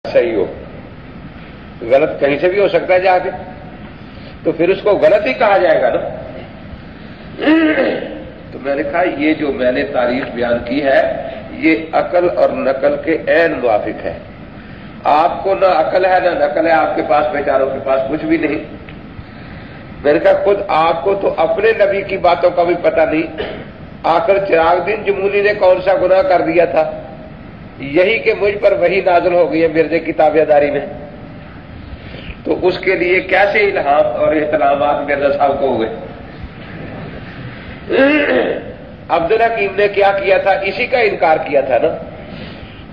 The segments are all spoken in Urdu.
صحیح ہو، غلط کہیں سے بھی ہو سکتا ہے جا کے، تو پھر اس کو غلط ہی کہا جائے گا نا۔ تو میں نے کہا یہ جو میں نے تاریخ بیان کی ہے یہ عقل اور نقل کے عین موافق ہے۔ آپ کو نہ عقل ہے نہ نقل ہے، آپ کے پاس بیچاروں کے پاس کچھ بھی نہیں۔ میں نے کہا خود آپ کو تو اپنے نبی کی باتوں کا بھی پتہ نہیں، آخر چراغ دین جمونی نے کون سا گناہ کر دیا تھا؟ یہی کہ مجھ پر وحی نازل ہو گئی ہے مرزے کی تابع داری میں، تو اس کے لیے کیسے الہام اور احترامات مرزا صاحب کو ہوئے؟ عبدالحکیم نے کیا کیا تھا؟ اسی کا انکار کیا تھا نا۔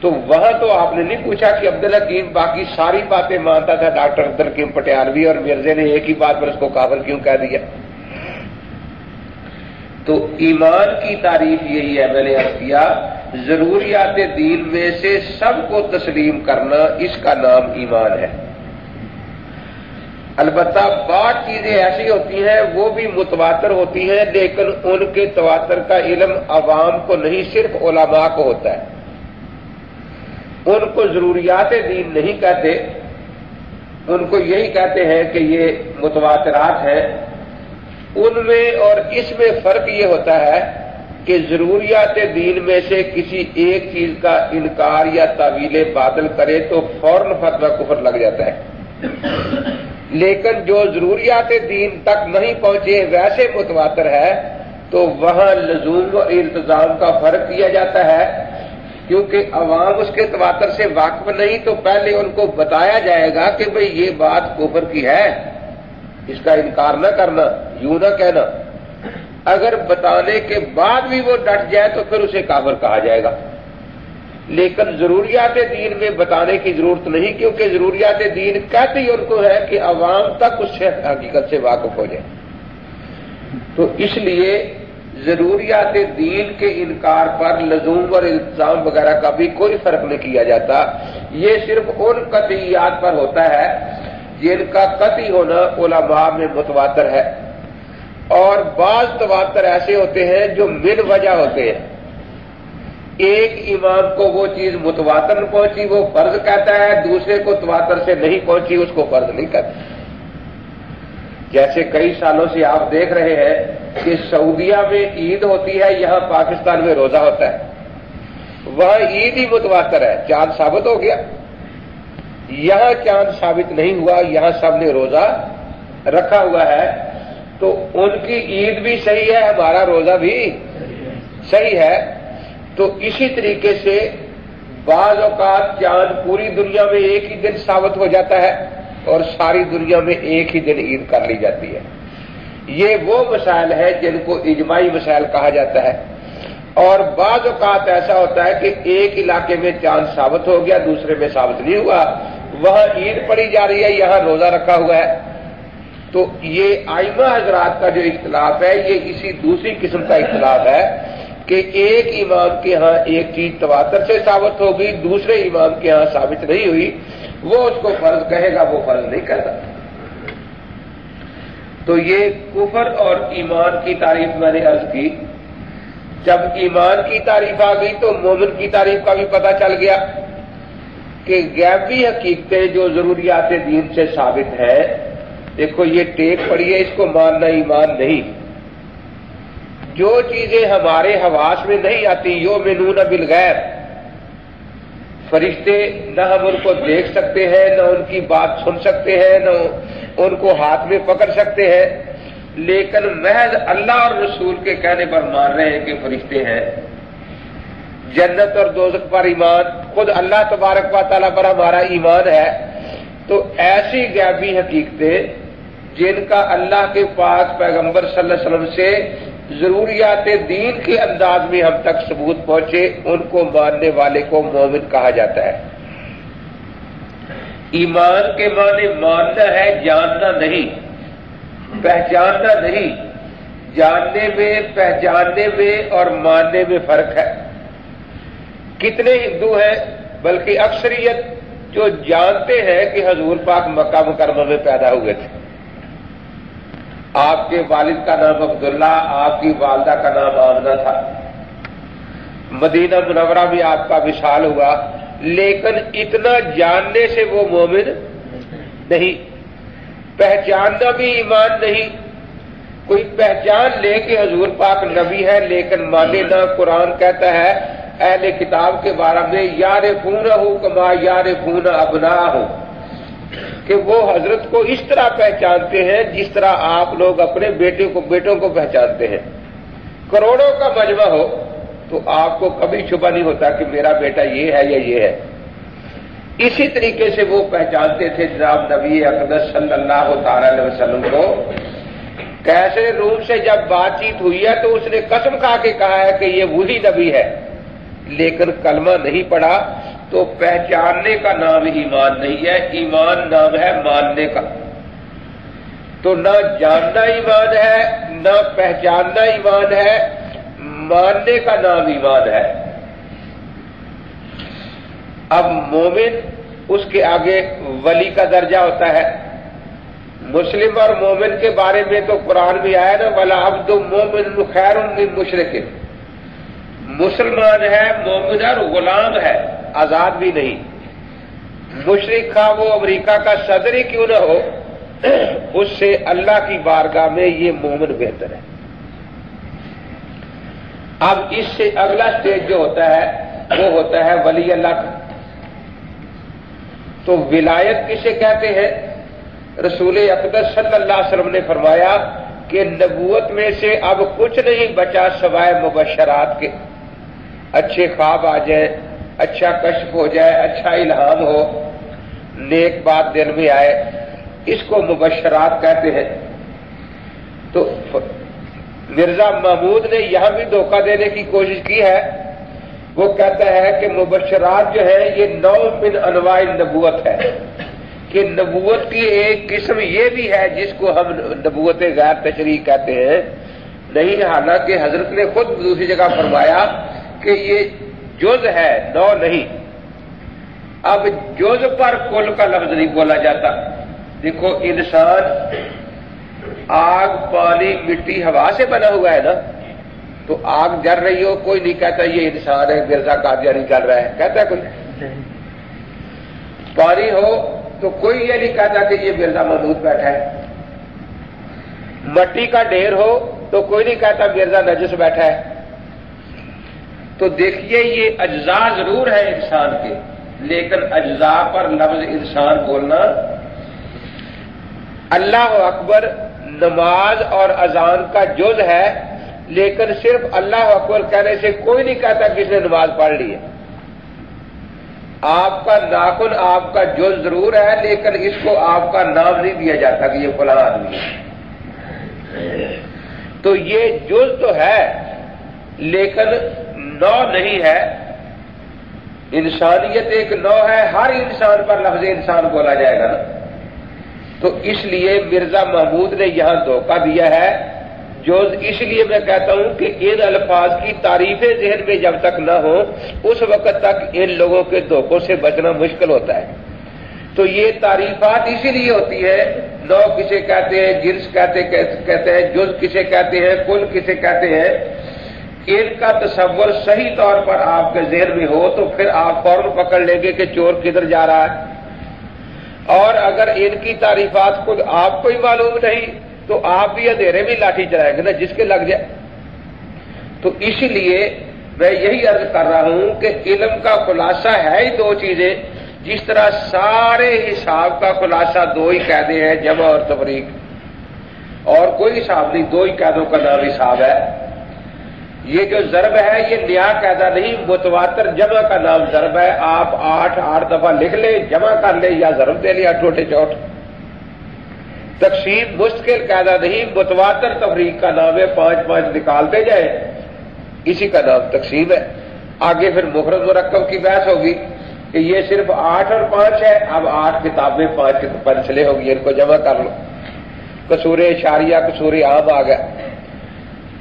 تو وہاں تو آپ نے نہیں پوچھا کہ عبدالحکیم باقی ساری باتیں مانتا تھا ڈاکٹر عبدالحکیم پٹیالوی، اور مرزے نے ایک ہی بات پر اس کو کافر کیوں کہہ دیا؟ تو ایمان کی تعریف یہی ہے، میں نے عرض کیا ضروریات دین میں سے سب کو تسلیم کرنا، اس کا نام ایمان ہے۔ البتہ بعض چیزیں ایسی ہوتی ہیں وہ بھی متواتر ہوتی ہیں، لیکن ان کے تواتر کا علم عوام کو نہیں، صرف علماء کو ہوتا ہے۔ ان کو ضروریات دین نہیں کہتے، ان کو یہی کہتے ہیں کہ یہ متواترات ہیں۔ ان میں اور اس میں فرق یہ ہوتا ہے کہ ضروریات دین میں سے کسی ایک چیز کا انکار یا تعویل باطل کرے تو فوراً فتویٰ کفر لگ جاتا ہے، لیکن جو ضروریات دین تک نہیں پہنچے ویسے متواتر ہے تو وہاں لزوم و التزام کا فرق کیا جاتا ہے، کیونکہ عوام اس کے تواتر سے واقف نہیں، تو پہلے ان کو بتایا جائے گا کہ بھئی یہ بات کفر کی ہے، اس کا انکار نہ کرنا، یوں نہ کہنا۔ اگر بتانے کے بعد بھی وہ ڈٹ جائے تو پھر اسے کافر کہا جائے گا، لیکن ضروریات دین میں بتانے کی ضرورت نہیں، کیونکہ ضروریات دین کہتے ہی ان کو ہے کہ عوام تک اس سے حقیقت سے واقف ہو جائے۔ تو اس لیے ضروریات دین کے انکار پر لزوم اور التزام وغیرہ کا بھی کوئی فرق نہیں کیا جاتا، یہ صرف ان قطعیات پر ہوتا ہے جن کا قطعی ہونا علماء میں متواتر ہے، اور بعض تواتر ایسے ہوتے ہیں جو من وجہ ہوتے ہیں۔ ایک امام کو وہ چیز متواتر پہنچی وہ فرض کہتا ہے، دوسرے کو تواتر سے نہیں پہنچی اس کو فرض نہیں کہتا۔ جیسے کئی سالوں سے آپ دیکھ رہے ہیں کہ سعودیہ میں عید ہوتی ہے، یہاں پاکستان میں روزہ ہوتا ہے، وہاں عید ہی متواتر ہے، چاند ثابت ہو گیا، یہاں چاند ثابت نہیں ہوا، یہاں سب نے روزہ رکھا ہوا ہے، تو ان کی عید بھی صحیح ہے، ہمارا روزہ بھی صحیح ہے۔ تو اسی طریقے سے بعض اوقات چاند پوری دنیا میں ایک ہی دن ثابت ہو جاتا ہے اور ساری دنیا میں ایک ہی دن عید کر لی جاتی ہے۔ یہ وہ مسائل ہیں جن کو اجماعی مسائل کہا جاتا ہے، اور بعض اوقات ایسا ہوتا ہے کہ ایک علاقے میں چاند ثابت ہو گیا دوسرے میں ثابت نہیں ہوا، وہاں عید پڑھی جا رہی ہے یہاں روزہ رکھا ہوا ہے۔ تو یہ ائمہ حضرات کا جو اختلاف ہے یہ اسی دوسری قسم کا اختلاف ہے کہ ایک امام کے ہاں ایک چیز تواتر سے ثابت ہوگی، دوسرے امام کے ہاں ثابت نہیں ہوئی، وہ اس کو فرض کہے گا، وہ فرض نہیں کہتا۔ تو یہ کفر اور ایمان کی تعریف میں نے عرض کی۔ جب ایمان کی تعریف آ گئی تو مومن کی تعریف کا بھی پتہ چل گیا کہ غیبی حقیقتیں جو ضروریات دین سے ثابت ہیں، دیکھو یہ ٹیک پڑی ہے، اس کو ماننا ایمان نہیں۔ جو چیزیں ہمارے حواس میں نہیں آتی، یؤمنون بالغیب، فرشتے نہ ہم ان کو دیکھ سکتے ہیں، نہ ان کی بات سن سکتے ہیں، نہ ان کو ہاتھ میں پکڑ سکتے ہیں، لیکن محض اللہ اور رسول کے کہنے پر مان رہے ہیں کہ فرشتے ہیں۔ جنت اور دوزخ پر ایمان، خود اللہ تبارک و تعالیٰ پر ہمارا ایمان ہے۔ تو ایسی غیبی حقیقتیں جن کا اللہ کے پاک پیغمبر صلی اللہ علیہ وسلم سے ضروریات دین کے انداز میں ہم تک ثبوت پہنچے، ان کو ماننے والے کو مومن کہا جاتا ہے۔ ایمان کے معنی ماننا ہے، جاننا نہیں، پہچاننا نہیں۔ جاننے میں، پہچاننے میں اور ماننے میں فرق ہے۔ کتنے ہندو ہیں، بلکہ اکثریت جو جانتے ہیں کہ حضور پاک مکہ مکرمہ میں پیدا ہوئے تھے، آپ کے والد کا نام عبداللہ، آپ کی والدہ کا نام آمنہ تھا، مدینہ منورہ میں آپ کا وصال ہوا، لیکن اتنا جاننے سے وہ مومن نہیں. پہچاننا بھی ایمان نہیں. کوئی پہچان لے کہ حضور پاک نبی ہے لیکن مانے نہ. قرآن کہتا ہے اہل کتاب کے بارے میں یعرفونہ کما یعرفون ابناءہم، کہ وہ حضرت کو اس طرح پہچانتے ہیں جس طرح آپ لوگ اپنے بیٹوں کو پہچانتے ہیں. کروڑوں کا مجمع ہو تو آپ کو کبھی شبہ نہیں ہوتا کہ میرا بیٹا یہ ہے یا یہ ہے. اسی طریقے سے وہ پہچانتے تھے جناب نبی اقدس صلی اللہ تعالی علیہ وسلم کو. کیسر روم سے جب بات چیت ہوئی ہے تو اس نے قسم کھا کے کہا ہے کہ یہ وہی نبی ہے، لیکن کلمہ نہیں پڑھا. تو پہچاننے کا نام ایمان نہیں ہے، ایمان نام ہے ماننے کا. تو نہ جاننا ایمان ہے، نہ پہچاننا ایمان ہے، ماننے کا نام ایمان ہے. اب مومن اس کے آگے ولی کا درجہ ہوتا ہے. مسلم اور مومن کے بارے میں تو قرآن بھی آیا نا وَلَعَبْدٌ مُؤْمِنٌ خَيْرٌ مِّن مُشْرِكٍ. مسلمان ہے، مومن اور غلام ہے، آزاد بھی نہیں. مشرک خواہ وہ امریکہ کا صدر ہی کیوں نہ ہو، اس سے اللہ کی بارگاہ میں یہ مومن بہتر ہے. اب اس سے اگلا سٹیج جو ہوتا ہے وہ ہوتا ہے ولی اللہ کا. تو ولایت کسے کہتے ہیں؟ رسول اقدس صلی اللہ علیہ وسلم نے فرمایا کہ نبوت میں سے اب کچھ نہیں بچا سوائے مبشرات کے. اچھے خواب آ جائیں، اچھا کشف ہو جائے، اچھا الہام ہو، نیک بات دل میں آئے، اس کو مبشرات کہتے ہیں. تو مرزا محمود نے یہاں بھی دھوکہ دینے کی کوشش کی ہے. وہ کہتا ہے کہ مبشرات جو ہے یہ نوع من انواع نبوت ہے، کہ نبوت کی ایک قسم یہ بھی ہے جس کو ہم نبوت غیر تشریح کہتے ہیں. نہیں، حالانکہ حضرت نے خود دوسری جگہ فرمایا کہ یہ جز ہے، نوع نہیں. اب جز پر کل کا لفظ نہیں بولا جاتا. دیکھو انسان آگ، پانی، مٹی، ہوا سے بنا ہوا ہے نا. تو آگ جل رہی ہو کوئی نہیں کہتا یہ انسان ہے مرزا قادیانی جل رہا ہے، کہتا ہے کوئی؟ پانی ہو تو کوئی یہ نہیں کہتا کہ یہ مرزا محمود بیٹھا ہے. مٹی کا ڈھیر ہو تو کوئی نہیں کہتا مرزا نجس بیٹھا ہے. تو دیکھیے یہ اجزاء ضرور ہے انسان کے، لیکن اجزاء پر لفظ انسان بولنا. اللہ اکبر نماز اور اذان کا جز ہے، لیکن صرف اللہ اکبر کہنے سے کوئی نہیں کہتا کہ اس نے نماز پڑھ لی ہے. آپ کا ناخن آپ کا جز ضرور ہے، لیکن اس کو آپ کا نام نہیں دیا جاتا کہ یہ فلاں آدمی ہے. تو یہ جز تو ہے لیکن نوع نہیں ہے. انسانیت ایک نوع ہے، ہر انسان پر لفظ انسان بولا جائے گا نا. تو اس لیے مرزا محمود نے یہاں دھوکہ دیا ہے. جز اس لیے میں کہتا ہوں کہ ان الفاظ کی تعریفیں ذہن میں جب تک نہ ہو اس وقت تک ان لوگوں کے دھوکوں سے بچنا مشکل ہوتا ہے. تو یہ تعریفات اسی لیے ہوتی ہے. نوع کسے کہتے ہیں، جنس کہتے ہیں، جز کسے کہتے ہیں، کل کسے کہتے ہیں. ان کا تصور صحیح طور پر آپ کے ذہن میں ہو تو پھر آپ فوراً پکڑ لیں گے کہ چور کدھر جا رہا ہے. اور اگر ان کی تعریفات خود آپ کو ہی معلوم نہیں تو آپ بھی اندھیرے میں لاٹھی چلائیں گے نا جس کے لگ جائے. تو اسی لیے میں یہی عرض کر رہا ہوں کہ علم کا خلاصہ ہے ہی دو چیزیں. جس طرح سارے حساب کا خلاصہ دو ہی قاعدے ہیں، جمع اور تفریق، اور کوئی حساب نہیں، دو ہی قاعدوں کا نام حساب ہے. یہ جو ضرب ہے یہ نیا قاعدہ نہیں، متواتر جمع کا نام ضرب ہے. آپ 8 دفعہ لکھ لیں، جمع کر لیں یا ضرب دے لیا ٹوٹے چوٹ. تقسیم مشکل قاعدہ نہیں، متواتر تفریق کا نام ہے. 5 نکالتے جائیں، اسی کا نام تقسیم ہے. آگے پھر مفرد مرکب کی بحث ہوگی کہ یہ صرف 8 اور 5 ہے. اب 8 کتابیں 5 پنسلیں ہوگی، ان کو جمع کر لو. قصور اشاریہ، قصور عام آ گیا.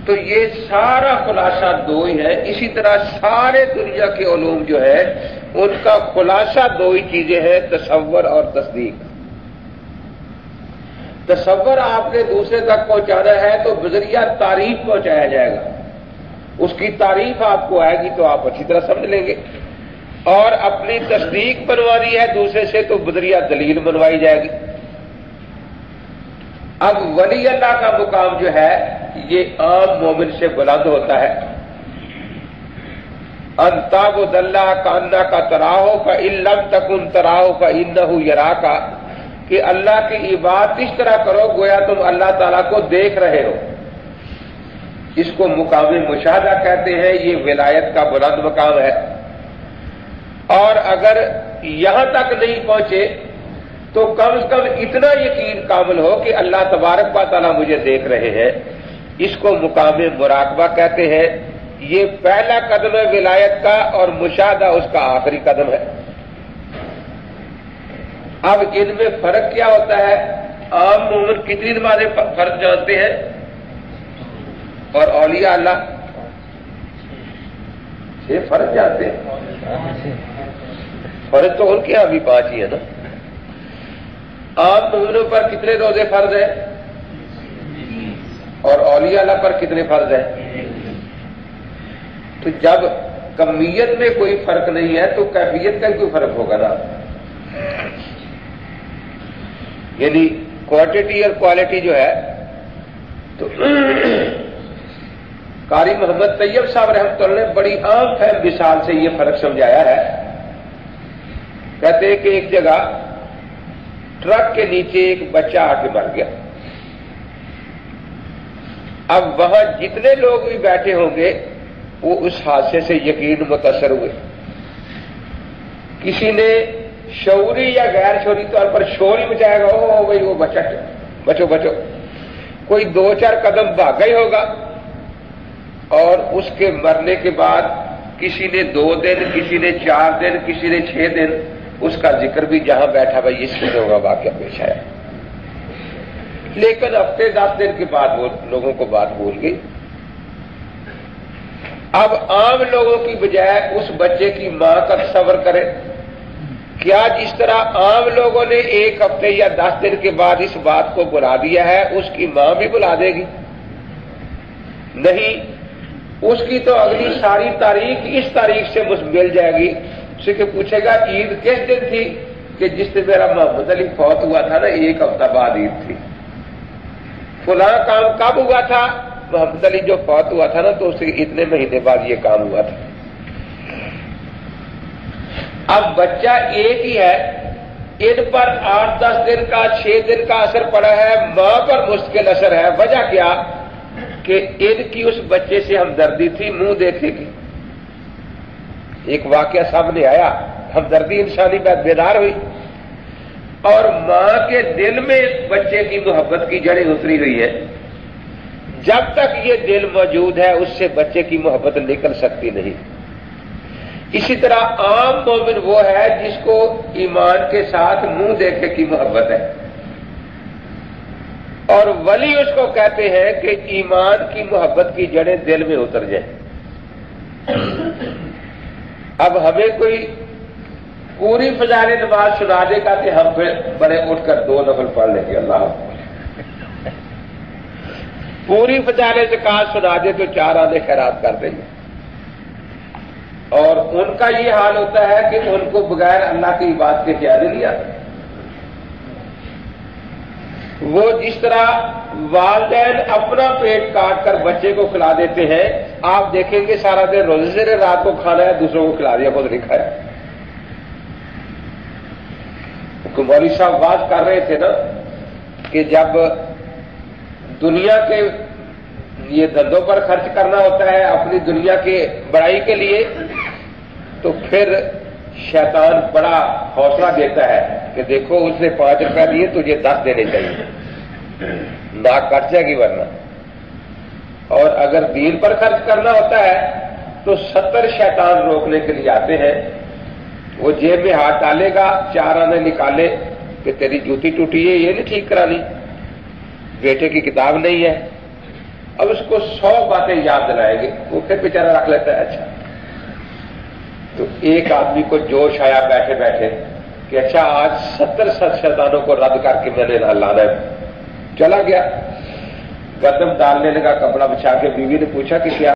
تو یہ سارا خلاصہ دو ہی ہے. اسی طرح سارے دنیا کے علوم جو ہے ان کا خلاصہ دو ہی چیزیں ہیں، تصور اور تصدیق. تصور آپ نے دوسرے تک پہنچانا ہے تو بذریعہ تعریف پہنچایا جائے گا. اس کی تعریف آپ کو آئے گی تو آپ اچھی طرح سمجھ لیں گے. اور اپنی تصدیق بنوانی ہے دوسرے سے تو بدریہ دلیل بنوائی جائے گی۔ اب ولی اللہ کا مقام جو ہے یہ عام مومن سے بلند ہوتا ہے۔ ان تعبد اللہ کانک تراہ فإن لم تکن تراہ فإنہ یراک، کہ اللہ کی عبادت اس طرح کرو گویا تم اللہ تعالیٰ کو دیکھ رہے ہو۔ اس کو مقام مشاہدہ کہتے ہیں، یہ ولایت کا بلند مقام ہے۔ اور اگر یہاں تک نہیں پہنچے تو کم از کم اتنا یقین کامل ہو کہ اللہ تبارک و تعالیٰ مجھے دیکھ رہے ہیں، اس کو مقام مراقبہ کہتے ہیں۔ یہ پہلا قدم ہے ولایت کا، اور مشاہدہ اس کا آخری قدم ہے۔ اب ان میں فرق کیا ہوتا ہے؟ عام مومن کتنی نمازیں فرض جانتے ہیں اور اولیاء اللہ 6 فرض جانتے ہیں۔ فرض تو ان کے یہاں بھی 5 ہی ہے نا۔ عام مومنوں پر کتنے روزے فرض ہیں اور اولیاء اللہ پر کتنے فرض ہیں؟ تو جب کمیت میں کوئی فرق نہیں ہے تو کیفیت کا کوئی فرق ہوگا نا، یعنی کوانٹٹی اور کوالٹی جو ہے۔ تو قاری محمد طیب صاحب رحمۃ اللہ نے بڑی عام فہم مثال سے یہ فرق سمجھایا ہے۔ کہتے ہیں کہ ایک جگہ ٹرک کے نیچے ایک بچہ آ کے مر گیا۔ اب وہاں جتنے لوگ بھی بیٹھے ہوں گے وہ اس حادثے سے یقین متاثر ہوئے۔ کسی نے شعوری یا غیر شعوری طور پر شور ہی مچائے گا، او بھائی وہ بچہ بچو بچو، کوئی 2-4 قدم بھاگا ہی ہوگا، اور اس کے مرنے کے بعد کسی نے 2 دن، کسی نے 4 دن، کسی نے 6 دن اس کا ذکر بھی جہاں بیٹھا بھائی اس میں ہوگا واقعہ پیش آیا۔ لیکن ہفتے 10 دن کے بعد وہ لوگوں کو بات بھول گئی۔ اب عام لوگوں کی بجائے اس بچے کی ماں کا تصور کرے، کیا جس طرح عام لوگوں نے 1 ہفتے یا 10 دن کے بعد اس بات کو بلا دیا ہے اس کی ماں بھی بلا دے گی؟ نہیں، اس کی تو اگلی ساری تاریخ اس تاریخ سے مل جائے گی۔ اسے کہ پوچھے گا عید کس دن تھی؟ کہ جس دن میرا محمد علی فوت ہوا تھا نا 1 ہفتہ بعد عید تھی۔ فلاں کام کب ہوا تھا؟ محمد علی جو فوت ہوا تھا نا تو اس سے اتنے مہینے بعد یہ کام ہوا تھا۔ اب بچہ ایک ہی ہے، ان پر 8-10 دن کا 6 دن کا اثر پڑا ہے، ماں پر مشکل اثر ہے۔ وجہ کیا؟ کہ ان کی اس بچے سے ہمدردی تھی، منہ دیکھے گی۔ ایک واقعہ سامنے آیا، ہمدردی انسانی بات بیدار ہوئی، اور ماں کے دل میں بچے کی محبت کی جڑیں اتری ہوئی ہے۔ جب تک یہ دل موجود ہے اس سے بچے کی محبت نکل سکتی نہیں۔ اسی طرح عام مومن وہ ہے جس کو ایمان کے ساتھ منہ دیکھے کی محبت ہے، اور ولی اس کو کہتے ہیں کہ ایمان کی محبت کی جڑیں دل میں اتر جائیں۔ اب ہمیں کوئی پوری فضائل نماز سنا دے گا کہ ہم پھر بڑے اٹھ کر 2 نفل پڑھ لیں گے، اللہ پوری فضائل زکات سنا دے تو 4 آنے خیرات کر دیں گے۔ اور ان کا یہ حال ہوتا ہے کہ ان کو بغیر اللہ کی بات کے خیال نہیں آتا۔ وہ جس طرح والدین اپنا پیٹ کاٹ کر بچے کو کھلا دیتے ہیں، آپ دیکھیں گے سارا دن روزے سے رات کو کھانا ہے، دوسروں کو کھلا دیا، خود نہیں کھایا۔ مولوی صاحب بات کر رہے تھے نا کہ جب دنیا کے یہ دندوں پر خرچ کرنا ہوتا ہے اپنی دنیا کے بڑائی کے لیے، تو پھر شیطان بڑا حوصلہ دیتا ہے کہ دیکھو اس نے 5 روپے دیے، تجھے 10 دینے چاہیے، ناک کٹ جائے گی ورنہ۔ اور اگر دین پر خرچ کرنا ہوتا ہے تو 70 شیطان روکنے کے لیے آتے ہیں۔ وہ جیب میں ہاتھ ڈالے گا، 4 آنے نکالے کہ تیری جوتی ٹوٹی ہے، یہ نہیں ٹھیک کرانی، بیٹے کی کتاب نہیں ہے۔ اب اس کو 100 باتیں یاد دلائیں گے، وہ پھر بیچارہ رکھ لیتا ہے۔ اچھا، تو ایک آدمی کو جوش آیا بیٹھے بیٹھے کہ اچھا آج 70 شیطانوں کو رد کر کے میں نے لانا ہے۔ چلا گیا، گردم ڈالنے لگا، کپڑا بچھا کے، بیوی نے پوچھا کہ کیا